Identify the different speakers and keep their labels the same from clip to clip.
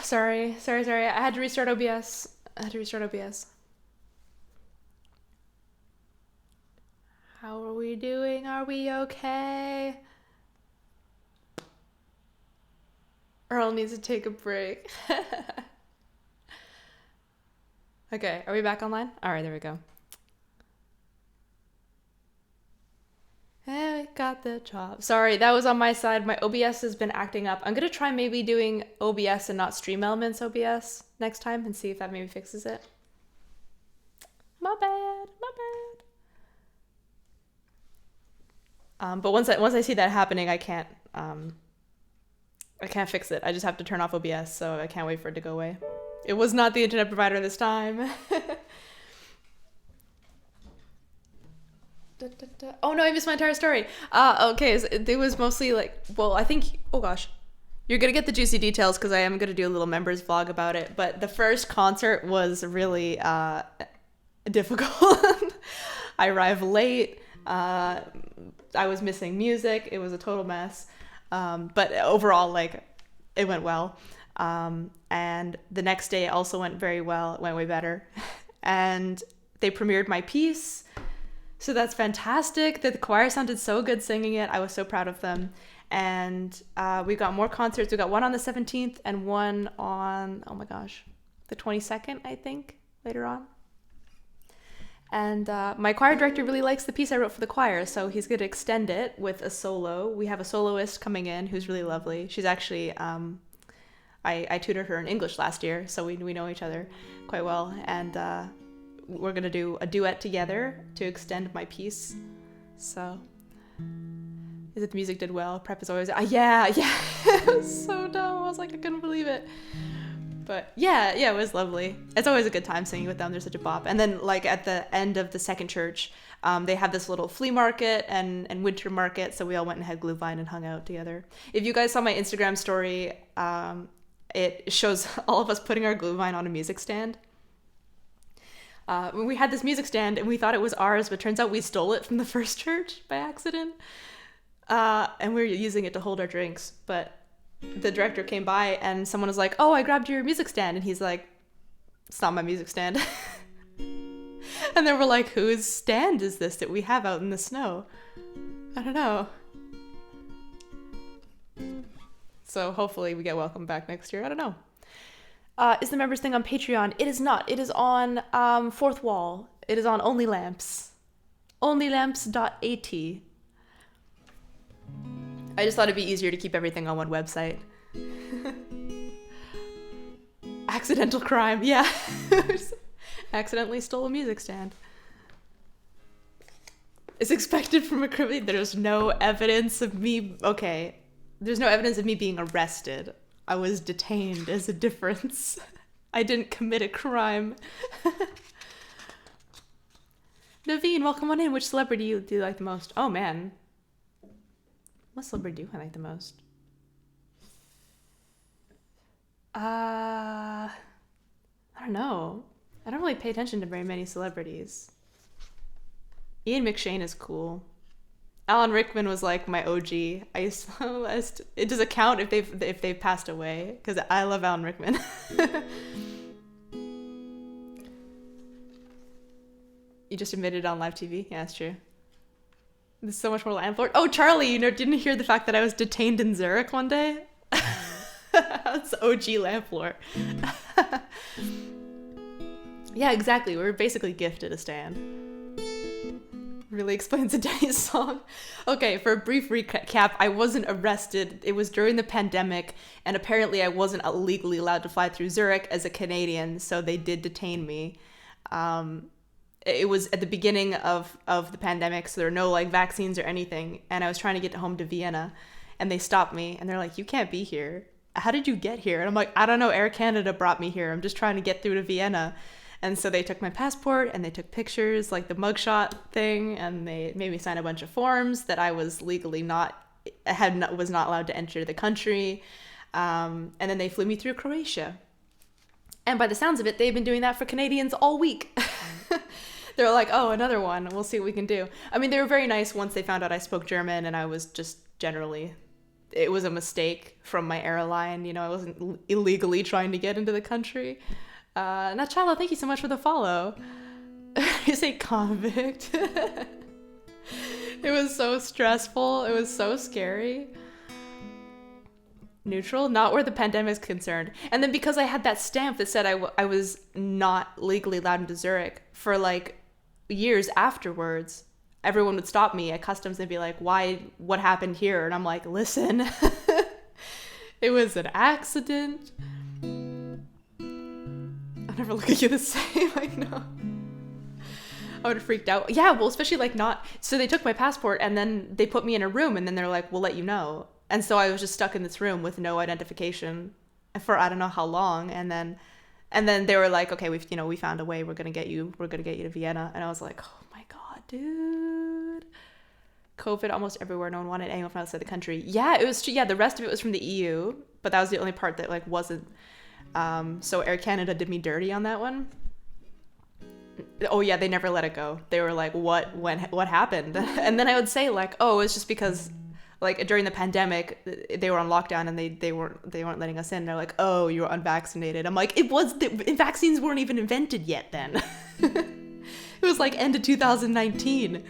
Speaker 1: Sorry. I had to restart OBS. How are we doing? Are we okay? Earl needs to take a break. Okay, are we back online? All right, there we go. Hey, we got the job. Sorry, that was on my side. My OBS has been acting up. I'm gonna try maybe doing OBS and not Stream Elements OBS next time and see if that maybe fixes it. My bad. But once I see that happening, I can't fix it. I just have to turn off OBS, so I can't wait for it to go away. It was not the internet provider this time. Oh no, I missed my entire story. Okay, so it was mostly like, well, I think, oh gosh, you're gonna get the juicy details because I am gonna do a little members vlog about it. But the first concert was really difficult. I arrived late. I was missing music. It was a total mess. But overall, like, it went well. And the next day also went very well. It went way better. And they premiered my piece. So that's fantastic. The choir sounded so good singing it. I was so proud of them. And we got more concerts. We got one on the 17th and one on, oh my gosh, the 22nd, I think, later on. And my choir director really likes the piece I wrote for the choir, so he's going to extend it with a solo. We have a soloist coming in who's really lovely. She's actually, I tutored her in English last year, so we know each other quite well. And we're going to do a duet together to extend my piece. So, is it the music did well? Prep is always, yeah. It was so dumb. I was like, I couldn't believe it. But yeah, it was lovely. It's always a good time singing with them. They're such a bop. And then, like, at the end of the second church, they have this little flea market and winter market. So we all went and had glühwein and hung out together. If you guys saw my Instagram story, it shows all of us putting our glühwein on a music stand. We had this music stand and we thought it was ours, but turns out we stole it from the first church by accident. And we were using it to hold our drinks. But the director came by and someone was like, oh, I grabbed your music stand. And he's like, it's not my music stand. And then we're like, whose stand is this that we have out in the snow? I don't know. So hopefully we get welcome back next year. I don't know. Is the members thing on Patreon? It is not. It is on Fourth Wall. It is on Only Lamps. Onlylamps.at. I just thought it'd be easier to keep everything on one website. Accidental crime, yeah. Accidentally stole a music stand. It's expected from a criminal. There's no evidence of me. Okay. There's no evidence of me being arrested. I was detained as a difference. I didn't commit a crime. Naveen, welcome on in. Which celebrity do you like the most? Oh, man. What celebrity do I like the most? I don't know. I don't really pay attention to very many celebrities. Ian McShane is cool. Alan Rickman was like my OG. It does it count if they've passed away? Because I love Alan Rickman. You just admitted on live TV? Yeah, that's true. There's so much more landlord. Oh, Charlie, you didn't hear the fact that I was detained in Zurich one day? That's OG landlord. Yeah, exactly. We were basically gifted a stand. Really explains the Denny's song. Okay, for a brief recap, I wasn't arrested. It was during the pandemic, and apparently I wasn't legally allowed to fly through Zurich as a Canadian, so they did detain me. It was at the beginning of the pandemic, so there were no like vaccines or anything, and I was trying to get home to Vienna, and they stopped me, and they're like, you can't be here. How did you get here? And I'm like, I don't know, Air Canada brought me here. I'm just trying to get through to Vienna. And so they took my passport, and they took pictures, like the mugshot thing, and they made me sign a bunch of forms that I was legally was not allowed to enter the country. And then they flew me through Croatia. And by the sounds of it, they've been doing that for Canadians all week. They're like, oh, another one. We'll see what we can do. I mean, they were very nice once they found out I spoke German and I was just generally it was a mistake from my airline. I wasn't illegally trying to get into the country. Nachala, thank you so much for the follow. You say convict. It was so stressful. It was so scary. Neutral, not where the pandemic is concerned. And then because I had that stamp that said I was not legally allowed into Zurich for like years afterwards, everyone would stop me at customs and be like, what happened here? And I'm like, listen, it was an accident. I'll never look at you the same. I know. I would have freaked out. Yeah, well, especially like not. So they took my passport and then they put me in a room and then they're like, we'll let you know. And so I was just stuck in this room with no identification for I don't know how long. And then they were like, okay, we found a way. We're gonna get you to Vienna. And I was like, oh my god, dude. COVID almost everywhere. No one wanted anyone from outside the country. Yeah, it was. Yeah, the rest of it was from the EU, but that was the only part that like wasn't. So Air Canada did me dirty on that one. Oh yeah, they never let it go. They were like, what happened? And then I would say like, oh, it's just because like during the pandemic they were on lockdown and they weren't letting us in. They're like, oh, you're unvaccinated. I'm like, vaccines weren't even invented yet then. It was like end of 2019.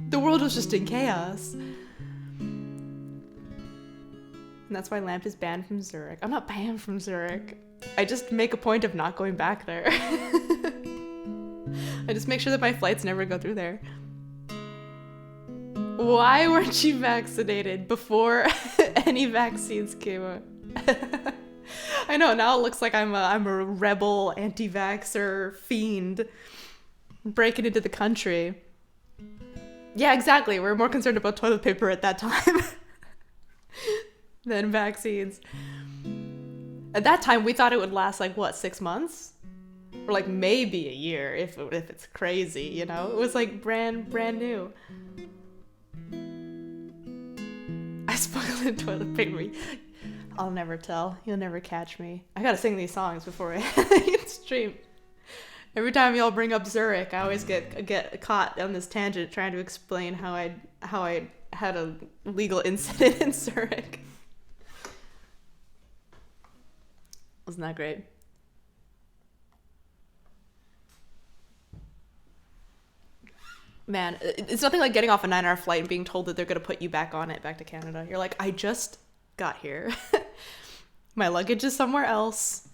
Speaker 1: The world was just in chaos. And that's why Lamp is banned from Zurich. I'm not banned from Zurich. I just make a point of not going back there. I just make sure that my flights never go through there. Why weren't you vaccinated before any vaccines came out? I know, now it looks like I'm a rebel anti-vaxxer fiend breaking into the country. Yeah, exactly. We're more concerned about toilet paper at that time than vaccines. At that time, we thought it would last like, 6 months? Or like maybe a year if it's crazy, It was like brand new. I smuggled in toilet paper. I'll never tell. You'll never catch me. I gotta sing these songs before I stream. Every time y'all bring up Zurich, I always get caught on this tangent trying to explain how I had a legal incident in Zurich. Wasn't that great? Man, it's nothing like getting off a 9-hour flight and being told that they're going to put you back on it, back to Canada. You're like, I just got here. My luggage is somewhere else.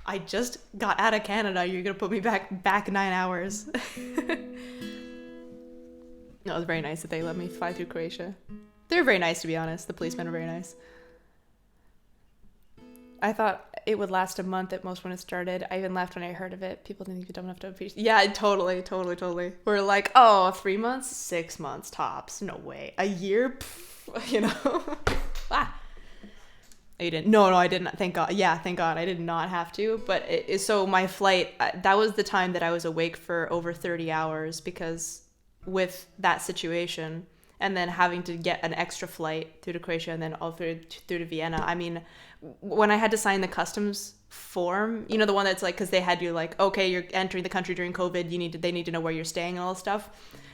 Speaker 1: I just got out of Canada. You're going to put me back 9 hours. No, it was very nice that they let me fly through Croatia. They were very nice, to be honest. The policemen were very nice. I thought it would last a month at most when it started. I even laughed when I heard of it. People didn't even dumb enough to appreciate. Yeah, totally. We're like, oh, 3 months, 6 months tops. No way. A year, Ah. You didn't? No, I didn't. Thank God. Yeah, thank God. I did not have to. But so my flight, that was the time that I was awake for over 30 hours because with that situation and then having to get an extra flight through to Croatia and then all through to Vienna. I mean, when I had to sign the customs form, the one that's like, because they had you like, okay, you're entering the country during COVID, they need to know where you're staying and all this stuff.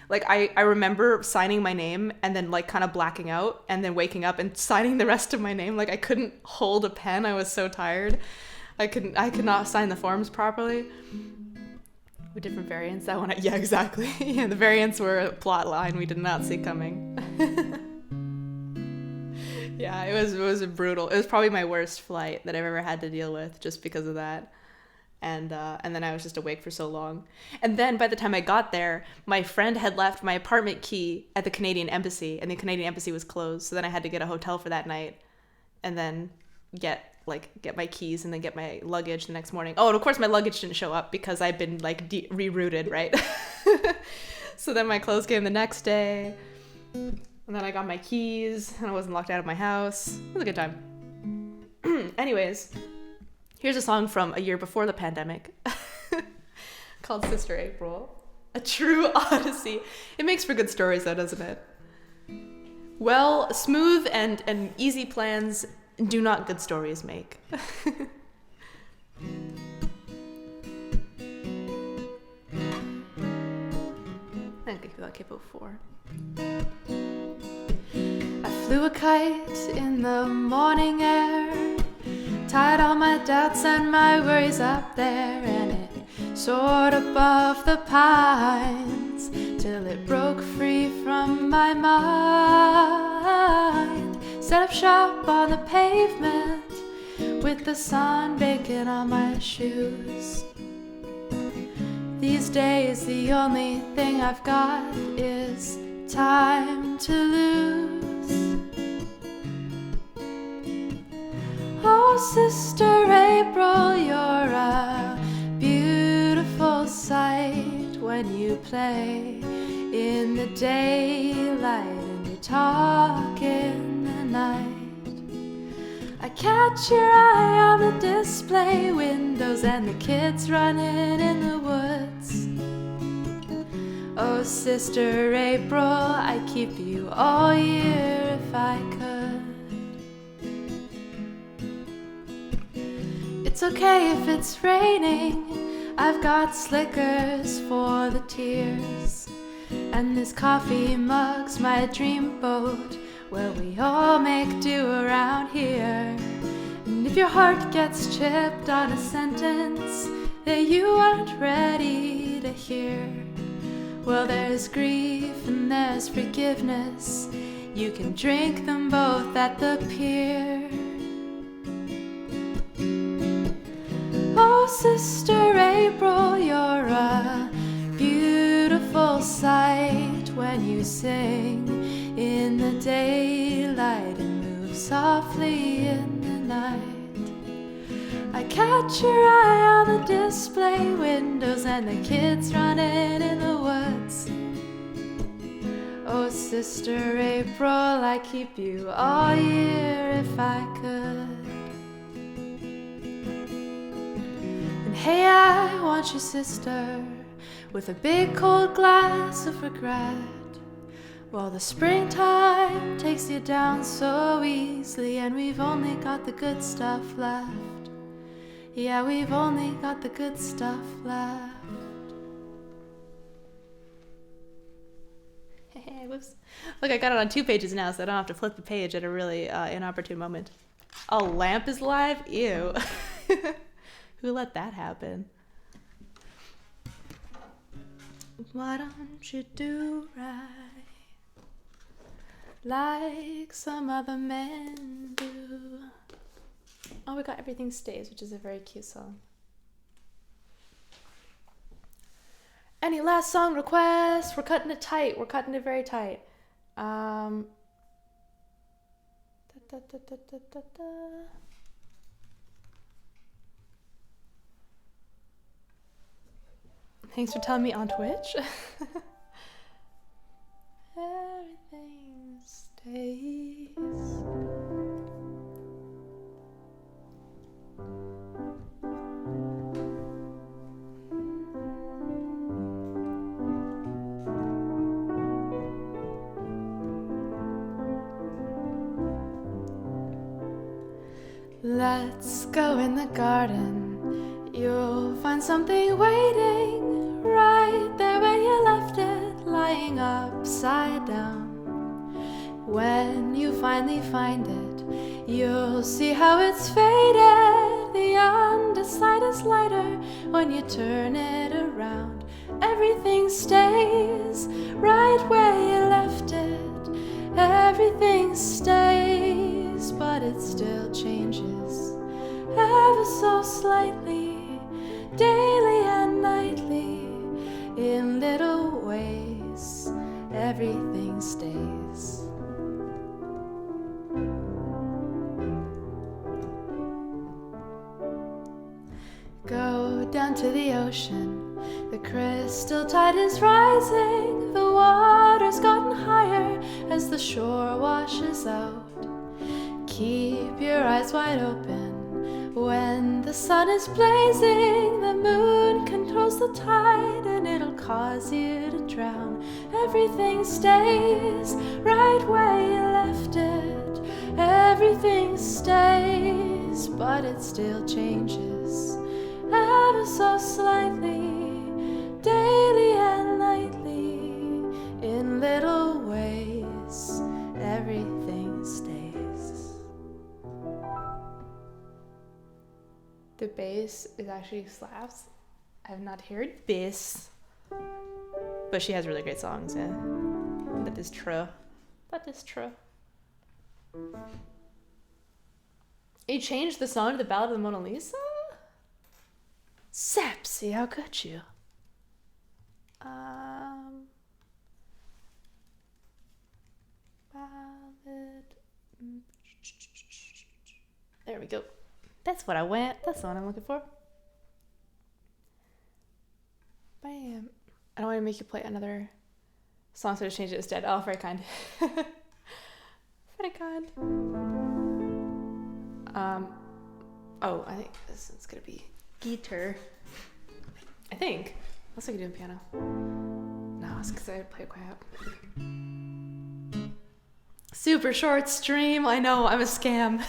Speaker 1: Like I remember signing my name and then like kind of blacking out and then waking up and signing the rest of my name. Like I couldn't hold a pen. I was so tired. I could not sign the forms properly. With different variants. That one, yeah, exactly. Yeah, the variants were a plot line we did not see coming. Yeah, it was brutal. It was probably my worst flight that I've ever had to deal with, just because of that. And then I was just awake for so long. And then by the time I got there, my friend had left my apartment key at the Canadian Embassy, and the Canadian Embassy was closed. So then I had to get a hotel for that night, and then get my keys and then get my luggage the next morning. Oh, and of course my luggage didn't show up because I'd been like rerouted, right? So then my clothes came the next day, and then I got my keys and I wasn't locked out of my house. It was a good time. Anyways, here's a song from a year before the pandemic called Sister April. A true odyssey. It makes for good stories though, doesn't it? Well, smooth and easy plans do not good stories make. Thank you for that K-pop 4. I Flew a kite in the morning air, tied all my doubts and my worries up there, and it soared above the pines till it broke free from my mind. Set up shop on the pavement with the sun baking on my shoes. These days the only thing I've got is time to lose. Oh, Sister April, you're a beautiful sight when you play in the daylight and you talk in the night. I catch your eye on the display windows and the kids running in the woods. Oh, Sister April, I'd keep you all year if I could. It's okay if it's raining, I've got slickers for the tears, and this coffee mug's my dream boat where we all make do around here. And if your heart gets chipped on a sentence that you aren't ready to hear, well, there's grief and there's forgiveness, you can drink them both at the pier. Oh, Sister April, you're a beautiful sight when you sing in the daylight and move softly in the night. I catch your eye on the display windows and the kids running in the woods. Oh, Sister April, I'd keep you all year if I could. And hey, I want you, sister, with a big cold glass of regret. Well, the springtime takes you down so easily, and we've only got the good stuff left. Yeah, we've only got the good stuff left. Hey, whoops. Look, I got it on 2 pages now, so I don't have to flip the page at a really inopportune moment. A lamp is live? Ew. Who let that happen? Why don't you do right like some other men do? Oh, we got Everything Stays, which is a very cute song. Any last song requests? We're cutting it tight. We're cutting it very tight. Thanks for telling me on Twitch. Everything stays. Let's go in the garden. You'll find something waiting right there where you left it, lying upside down. When you finally find it, you'll see how it's faded. The underside is lighter when you turn it around. Everything stays right where you left it. Everything stays, but it still changes ever so slightly, daily and nightly, in little ways. Everything stays. Go down to the ocean. The crystal tide is rising. The water's gotten higher as the shore washes out. Keep your eyes wide open when the sun is blazing. The moon controls the tide and it'll cause you to drown. Everything stays right where you left it. Everything stays, but it still changes ever so slightly, daily and nightly, in little ways. Everything The bass is actually slaps. I have not heard bass. But she has really great songs, yeah. That is true. That is true. You changed the song to the Ballad of the Mona Lisa? Sepsi, how could you? Ballad. There we go. That's what I went. That's the one I'm looking for. Bam. I don't want to make you play another song, so I just changed it instead. Oh, very kind. Very kind. Oh, I think this is gonna be guitar. I think. Unless I could do piano. No, it's because I play crap. Super short stream. I know, I'm a scam.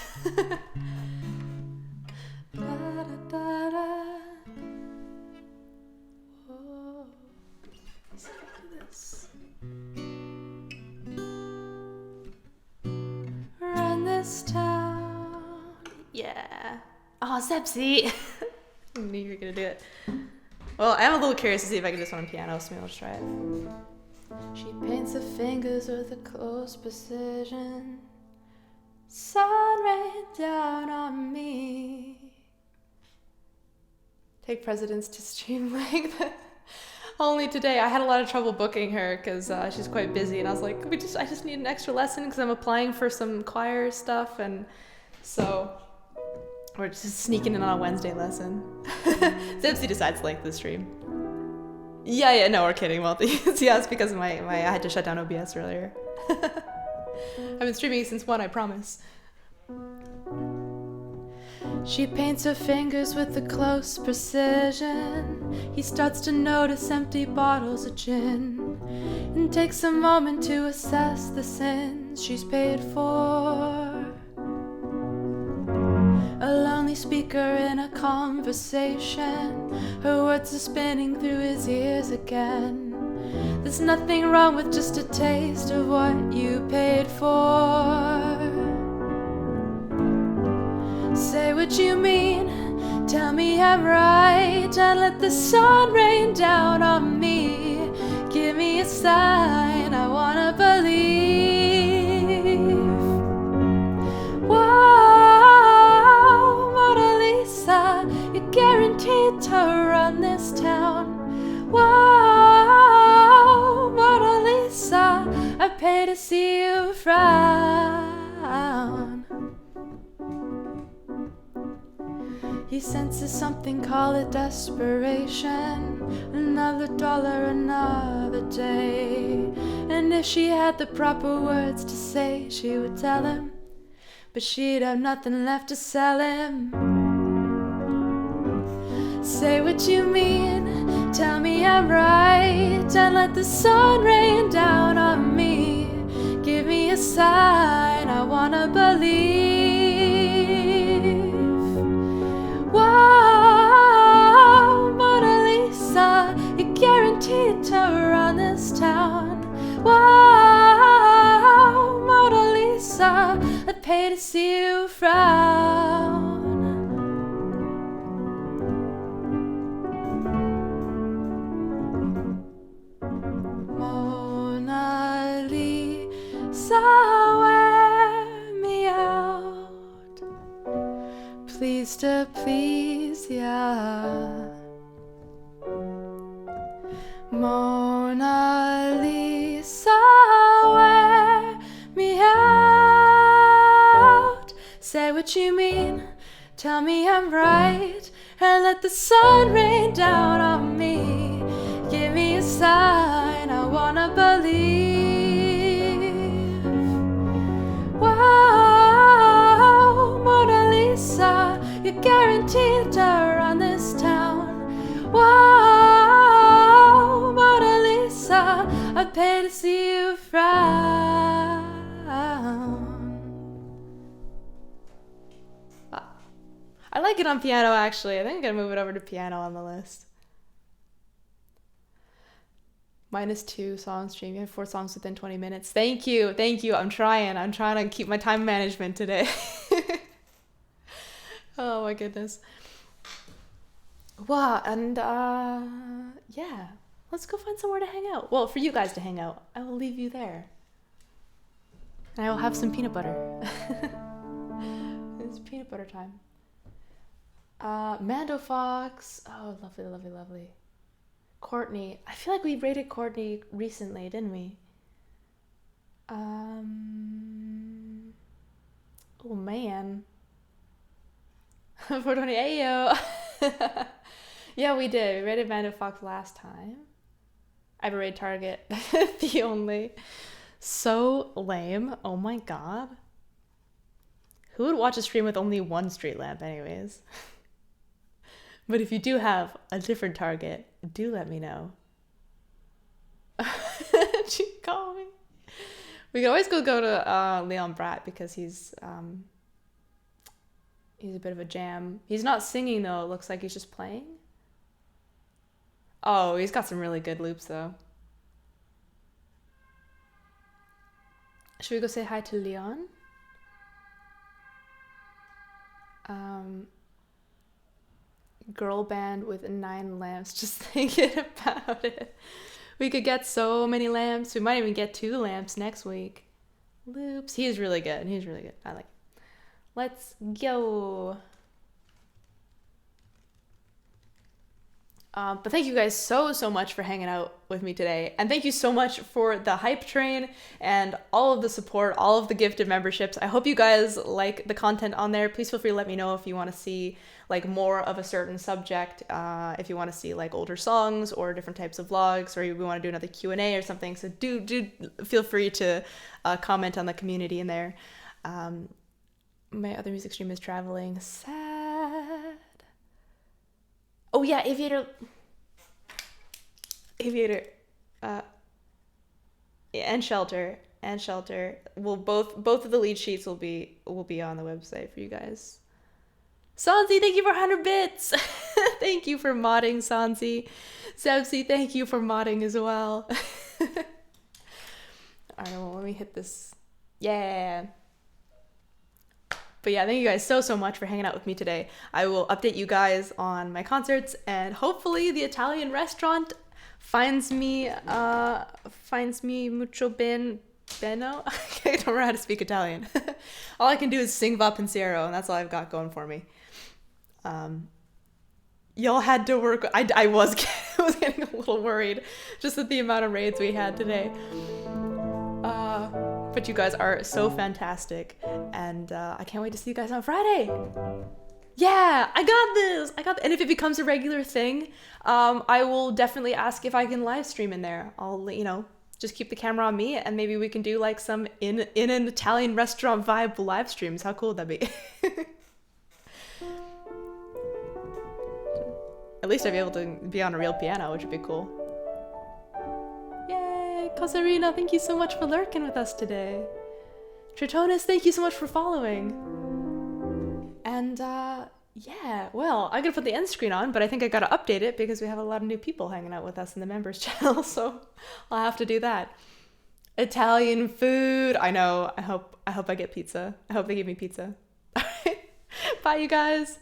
Speaker 1: Run this town. Yeah. Oh, Sepsi. I knew you were gonna do it. Well, I'm a little curious to see if I can do this one on piano, so maybe I'll just try it. She paints her fingers with a close precision. Sun rain down on me. Take precedence to stream length. Only today. I had a lot of trouble booking her because she's quite busy, and I was like, I just need an extra lesson because I'm applying for some choir stuff, and so we're just sneaking in on a Wednesday lesson. Zipsy decides to length the stream. Yeah, no, we're kidding. Well, yeah, it's because of my I had to shut down OBS earlier. I've been streaming since 1, I promise. She paints her fingers with a close precision. He starts to notice empty bottles of gin and takes a moment to assess the sins she's paid for. A lonely speaker in a conversation. Her words are spinning through his ears again. There's nothing wrong with just a taste of what you paid for. Say what you mean, tell me I'm right, and let the sun rain down on me. Give me a sign, I wanna believe. Whoa, Mona Lisa, you're guaranteed to run this town. Whoa, Mona Lisa, I pay to see you frown. He senses something, call it desperation. Another dollar, another day. And if she had the proper words to say, she would tell him, but she'd have nothing left to sell him. Say what you mean, tell me I'm right, and let the sun rain down on me. Give me a sign, I wanna believe. Whoa, Mona Lisa, you're guaranteed to run this town. Whoa, Mona Lisa, I'd pay to see you frown. Mona Lisa, wear me out. Please to please ya. Mona Lisa, wear me out. Say what you mean, tell me I'm right, and let the sun rain down on me. Give me a sign, I wanna believe. Whoa, Mona Lisa, you're guaranteed to run this town. Whoa, Mona Lisa, I'd pay to see you frown. I like it on piano, actually. I think I'm gonna move it over to piano on the list. -2 song stream. You have 4 songs within 20 minutes. Thank you. I'm trying to keep my time management today. Oh my goodness. Wow, and yeah, let's go find somewhere to hang out. Well, for you guys to hang out, I will leave you there. And I will have some peanut butter. It's peanut butter time. Mando Fox. Oh, lovely, lovely, lovely. Courtney. I feel like we rated Courtney recently, didn't we? Oh man. 420 Ayo. Yeah, we did. We rated Mando Fox last time. I have a raid Target. The only. So lame. Oh my god. Who would watch a stream with only one street lamp anyways? But if you do have a different target, do let me know. She called me. We could always go to Leon Bratt because he's a bit of a jam. He's not singing though. It looks like he's just playing. Oh, he's got some really good loops though. Should we go say hi to Leon? Girl band with 9 lamps. Just thinking about it. We could get so many lamps. We might even get 2 lamps next week. Loops. He's really good. He's really good. I like it. Let's go. But thank you guys so much for hanging out with me today. And thank you so much for the hype train and all of the support, all of the gifted memberships. I hope you guys like the content on there. Please feel free to let me know if you want to see like more of a certain subject, if you want to see like older songs or different types of vlogs, or we want to do another Q&A or something. So do feel free to comment on the community in there. My other music stream is traveling. Sad. Oh yeah, Aviator, and Shelter. Well, both of the lead sheets will be on the website for you guys. Sansi, thank you for 100 bits. Thank you for modding, Sansi. Sebsi, thank you for modding as well. All right, well, let me hit this. Yeah. But yeah, thank you guys so much for hanging out with me today. I will update you guys on my concerts, and hopefully the Italian restaurant finds me mucho bene. I don't know how to speak Italian. All I can do is sing Va Pensiero, and that's all I've got going for me. Y'all had to work. I was getting a little worried just at the amount of raids we had today. But you guys are so fantastic, and I can't wait to see you guys on Friday. Yeah, I got this. And if it becomes a regular thing, I will definitely ask if I can live stream in there. I'll, just keep the camera on me, and maybe we can do like some in an Italian restaurant vibe live streams. How cool would that be? At least I'd be able to be on a real piano, which would be cool. Yay! Cosarina, thank you so much for lurking with us today. Tritonis, thank you so much for following. And yeah, well, I'm gonna put the end screen on, but I think I gotta update it because we have a lot of new people hanging out with us in the members channel, so I'll have to do that. Italian food. I know. I hope I get pizza. I hope they give me pizza. All right. Bye, you guys.